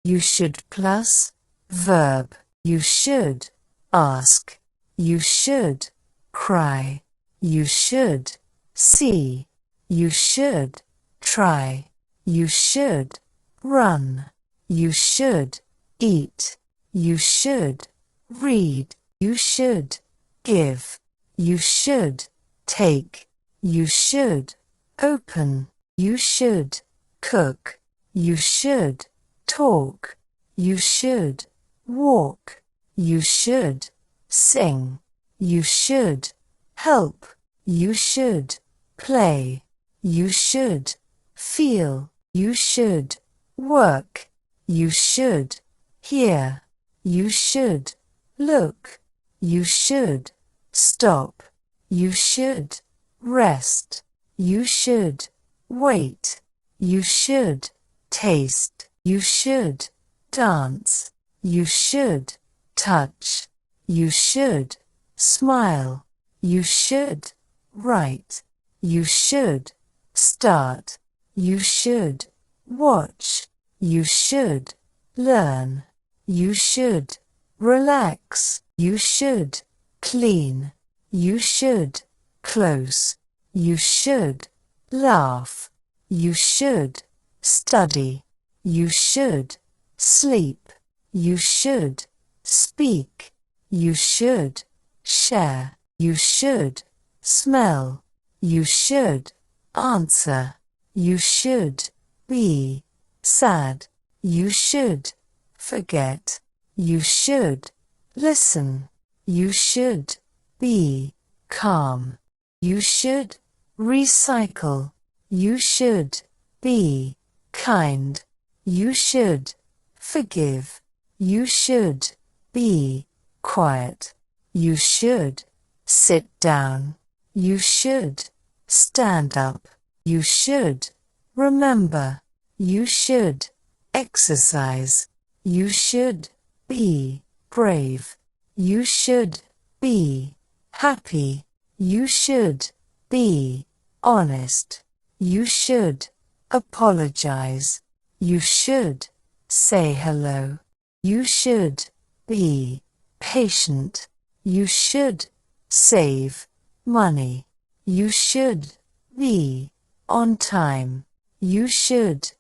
You should plus verb. You should ask. You should cry. You should see. You should try. You should run. You should eat. You should read. You should give. You should take. You should open. You should cook. You should talk. You should walk. You should sing. You should help. You should play. You should feel. You should work. You should hear. You should look. You should stop. You should rest. You should wait. You should taste. You should dance. You should touch. You should smile. You should write. You should start. You should watch. You should learn. You should relax. You should clean. You should close. You should laugh. You should study. You should sleep. You should speak. You should share. You should smell. You should answer. You should be sad. You should forget. You should listen. You should be calm. You should recycle. You should be kind. You should forgive. You should be quiet. You should sit down. You should stand up. You should remember. You should exercise. You should be brave. You should be happy. You should be honest. You should apologize. You should say hello. You should be patient. You should save money. You should be on time. You should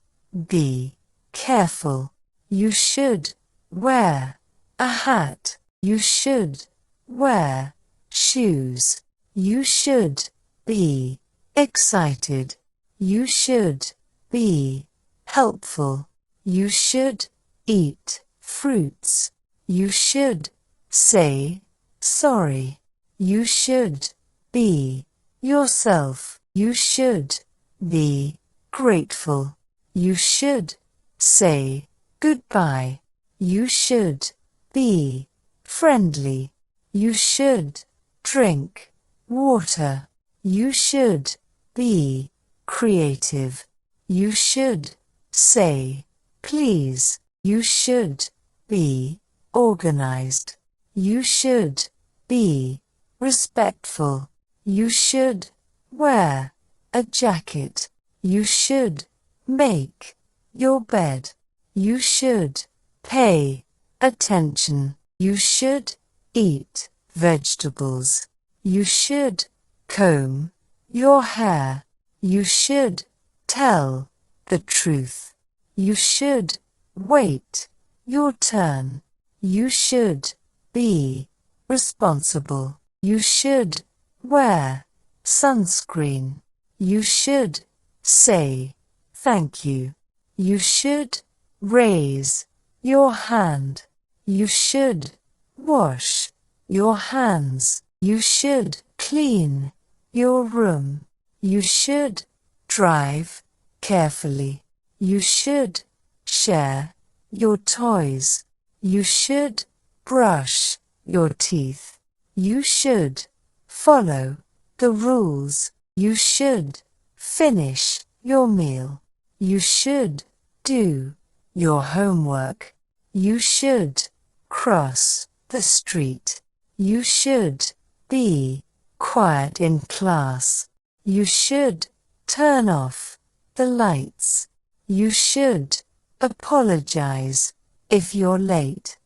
be careful. You should wear a hat. You should wear shoes. You should be excited. You should be helpful. You should eat fruits. You should say sorry. You should be yourself. You should be grateful. You should say goodbye. You should be friendly. You should drink water. You should be creative. You should say please. You should be organized. You should be respectful. You should wear a jacket. You should make your bed. You should pay attention. You should eat vegetables. You should comb your hair. You should tell the truth. You should wait your turn. You should be responsible. You should wear sunscreen. You should say thank you. You should raise your hand. You should wash your hands. You should clean your room. You should drive carefully. You should share your toys. You should brush your teeth. You should follow the rules. You should finish your meal. You should do your homework. You should cross the street. You should be quiet in class. You should turn off the lights. You should Apologize if you're late.